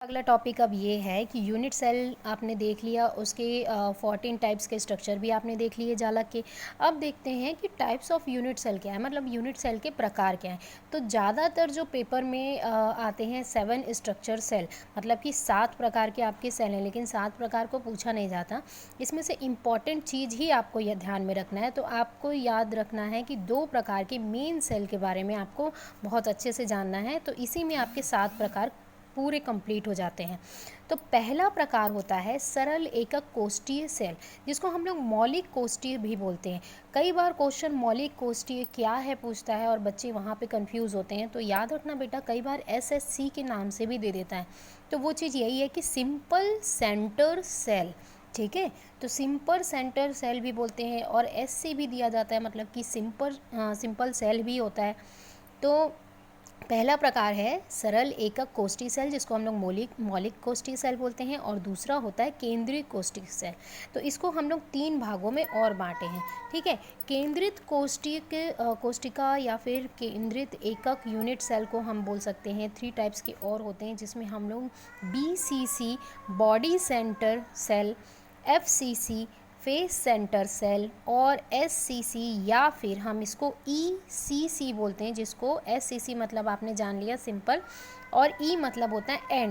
अगला टॉपिक अब ये है कि यूनिट सेल आपने देख लिया, उसके 14 टाइप्स के स्ट्रक्चर भी आपने देख लिए जालक के। अब देखते हैं कि टाइप्स ऑफ यूनिट सेल क्या है, मतलब यूनिट सेल के प्रकार क्या हैं। तो ज़्यादातर जो पेपर में आते हैं 7 स्ट्रक्चर सेल, मतलब कि 7 प्रकार के आपके सेल हैं, लेकिन 7 प्रकार को पूछा नहीं जाता। इसमें से इम्पॉर्टेंट चीज़ ही आपको यह ध्यान में रखना है। तो आपको याद रखना है कि 2 प्रकार के मेन सेल के बारे में आपको बहुत अच्छे से जानना है, तो इसी में आपके 7 प्रकार पूरे कंप्लीट हो जाते हैं। तो पहला प्रकार होता है सरल एकक कोष्ठीय सेल, जिसको हम लोग मौलिक कोष्ठीय भी बोलते हैं। कई बार क्वेश्चन मौलिक कोष्ठीय क्या है पूछता है और बच्चे वहाँ पे कंफ्यूज होते हैं। तो याद रखना बेटा, कई बार एसएससी के नाम से भी दे देता है। तो वो चीज़ यही है कि सिंपल सेंटर सेल, ठीक है। तो सिंपल सेंटर सेल भी बोलते हैं और एससी भी दिया जाता है, मतलब कि सिंपल सेल भी होता है। तो पहला प्रकार है सरल एकक कोष्ठीय सेल, जिसको हम लोग मौलिक कोष्ठीय सेल बोलते हैं, और दूसरा होता है केंद्रित कोष्ठीय सेल। तो इसको हम लोग 3 भागों में और बांटे हैं, ठीक है। केंद्रित कोष्ठिका या फिर केंद्रित एकक यूनिट सेल को हम बोल सकते हैं 3 टाइप्स के और होते हैं, जिसमें हम लोग BCC body centre cell, FCC face centre cell, और एससीसी या फिर हम इसको ईसीसी बोलते हैं, जिसको एससीसी मतलब आपने जान लिया सिंपल, और ई मतलब होता है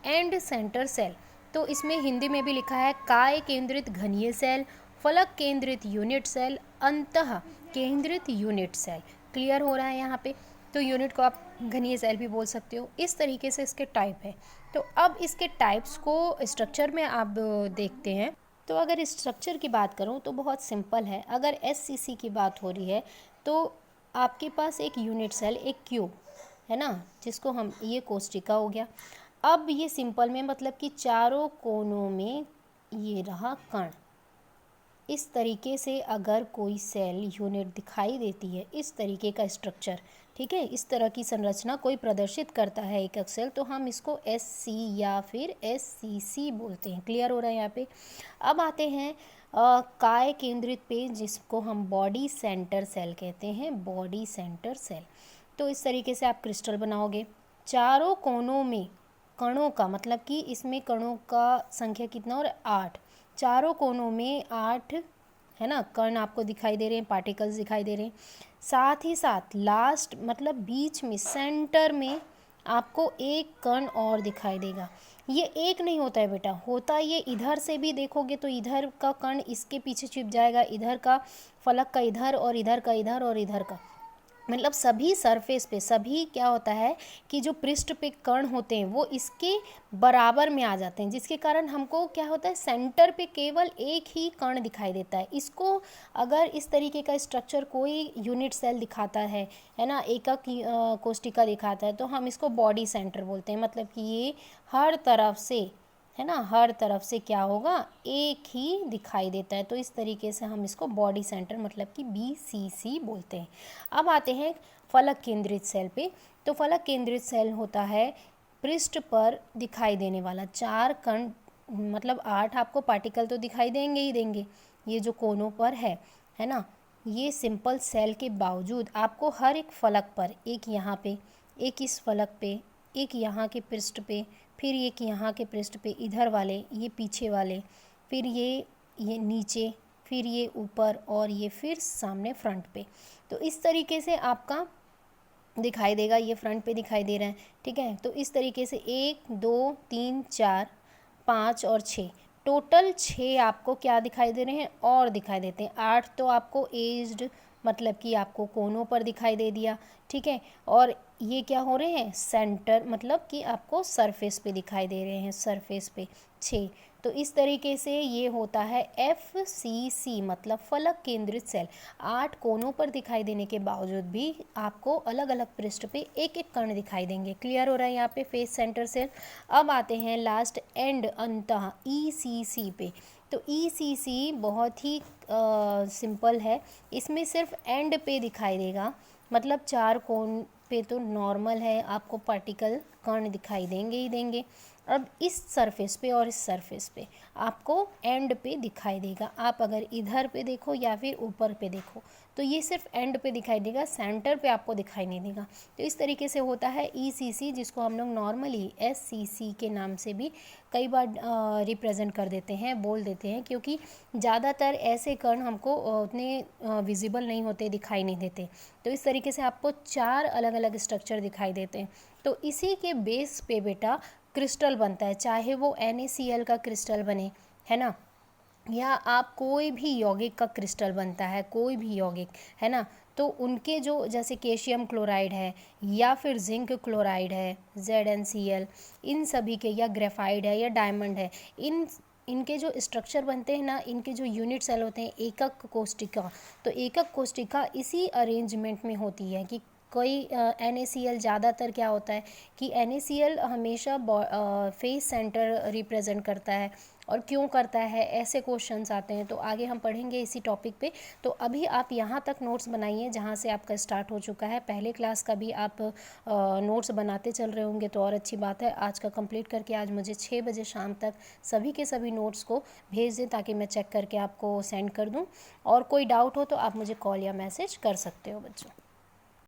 एंड सेंटर सेल। तो इसमें हिंदी में भी लिखा है काय केंद्रित घनीय सेल, फलक केंद्रित यूनिट सेल, अंतः केंद्रित यूनिट सेल। क्लियर हो रहा है यहाँ पे। तो यूनिट को आप घनीय सेल भी बोल सकते हो। इस तरीके से इसके टाइप है। तो अब इसके टाइप्स को स्ट्रक्चर में आप देखते हैं। तो अगर स्ट्रक्चर की बात करूं तो बहुत सिंपल है। अगर एससीसी की बात हो रही है तो आपके पास एक यूनिट सेल, एक क्यूब है ना, जिसको हम, ये कोष्ठिका हो गया। अब ये सिंपल में मतलब कि चारों कोनों में ये रहा कण। इस तरीके से अगर कोई सेल यूनिट दिखाई देती है, इस तरीके का स्ट्रक्चर, ठीक है, इस तरह की संरचना कोई प्रदर्शित करता है एकक सेल, तो हम इसको एससी या फिर एससीसी बोलते हैं। क्लियर हो रहा है यहाँ पे। अब आते हैं काय केंद्रित पे, जिसको हम बॉडी सेंटर सेल कहते हैं, बॉडी सेंटर सेल। तो इस तरीके से आप क्रिस्टल बनाओगे। चारों कोनों में कणों का, मतलब कि इसमें कणों का संख्या कितना, और 8, चारों कोनों में 8 है ना कण आपको दिखाई दे रहे हैं, पार्टिकल्स दिखाई दे रहे हैं। साथ ही साथ लास्ट मतलब बीच में सेंटर में आपको एक कण और दिखाई देगा। ये एक नहीं होता है बेटा, होता ये इधर से भी देखोगे तो इधर का कण इसके पीछे छिप जाएगा, इधर का फलक का इधर, और इधर का इधर, और इधर का, मतलब सभी सरफेस पे, सभी क्या होता है कि जो पृष्ठ पे कण होते हैं वो इसके बराबर में आ जाते हैं, जिसके कारण हमको क्या होता है, सेंटर पे केवल एक ही कण दिखाई देता है। इसको अगर इस तरीके का स्ट्रक्चर कोई यूनिट सेल दिखाता है ना, एकक कोष्ठिका दिखाता है, तो हम इसको बॉडी सेंटर बोलते हैं। मतलब कि ये हर तरफ से, है ना, हर तरफ से क्या होगा, एक ही दिखाई देता है। तो इस तरीके से हम इसको बॉडी सेंटर मतलब कि बीसीसी बोलते हैं। अब आते हैं फलक केंद्रित सेल पे। तो फलक केंद्रित सेल होता है पृष्ठ पर दिखाई देने वाला 4 कण, मतलब 8 आपको पार्टिकल तो दिखाई देंगे ही देंगे, ये जो कोनों पर है ना। ये सिंपल सेल के बावजूद आपको हर एक फलक पर, एक यहाँ पे, एक इस फलक पे, एक यहाँ के पृष्ठ पे, फिर एक यहाँ के पृष्ठ पे, इधर वाले, ये पीछे वाले, फिर ये नीचे, फिर ये ऊपर, और ये फिर सामने फ्रंट पे। तो इस तरीके से आपका दिखाई देगा, ये फ्रंट पे दिखाई दे रहा है, ठीक है। तो इस तरीके से 1 2 3 4 5 और 6, टोटल 6 आपको क्या दिखाई दे रहे हैं, और दिखाई देते हैं। 8 तो आपको एज्ड मतलब कि आपको कोनों पर दिखाई दे दिया, ठीक है। और ये क्या हो रहे हैं, सेंटर मतलब कि आपको सरफेस पे दिखाई दे रहे हैं, सरफेस पे 6। तो इस तरीके से ये होता है एफसीसी मतलब फलक केंद्रित सेल। 8 कोनों पर दिखाई देने के बावजूद भी आपको अलग अलग पृष्ठ पे एक एक कण दिखाई देंगे। क्लियर हो रहा है यहाँ पे फेस सेंटर सेल। अब आते हैं लास्ट एंड अंतः ईसीसी पे। तो ईसीसी बहुत ही सिंपल है, इसमें सिर्फ एंड पे दिखाई देगा, मतलब 4 कोण पे तो नॉर्मल है, आपको पार्टिकल कण दिखाई देंगे ही देंगे। अब इस सरफेस पे और इस सरफेस पे आपको एंड पे दिखाई देगा। आप अगर इधर पे देखो या फिर ऊपर पे देखो तो ये सिर्फ एंड पे दिखाई देगा, सेंटर पे आपको दिखाई नहीं देगा। तो इस तरीके से होता है ECC, जिसको हम लोग नॉर्मली SCC के नाम से भी कई बार रिप्रेजेंट कर देते हैं, बोल देते हैं, क्योंकि ज़्यादातर ऐसे कण हमको उतने विजिबल नहीं होते, दिखाई नहीं देते। तो इस तरीके से आपको 4 अलग अलग स्ट्रक्चर दिखाई देते हैं। तो इसी के बेस पे बेटा क्रिस्टल बनता है, चाहे वो NaCl का क्रिस्टल बने, है ना, या आप कोई भी यौगिक का क्रिस्टल बनता है, कोई भी यौगिक, है ना, तो उनके जो जैसे कैल्शियम क्लोराइड है या फिर जिंक क्लोराइड है ZnCl, इन सभी के, या ग्रेफाइड है या डायमंड है, इनके जो स्ट्रक्चर बनते हैं ना, इनके जो यूनिट सेल होते हैं एकक कोशिका, तो एकक कोशिका इसी अरेंजमेंट में होती है कि कोई NaCl ज़्यादातर क्या होता है कि NaCl हमेशा फेस सेंटर रिप्रेजेंट करता है, और क्यों करता है, ऐसे क्वेश्चंस आते हैं। तो आगे हम पढ़ेंगे इसी टॉपिक पे। तो अभी आप यहाँ तक नोट्स बनाइए जहाँ से आपका स्टार्ट हो चुका है। पहले क्लास का भी आप नोट्स बनाते चल रहे होंगे तो और अच्छी बात है। आज का कंप्लीट करके आज मुझे 6 बजे शाम तक सभी के सभी नोट्स को भेज दें ताकि मैं चेक करके आपको सेंड कर दूँ। और कोई डाउट हो तो आप मुझे कॉल या मैसेज कर सकते हो बच्चों।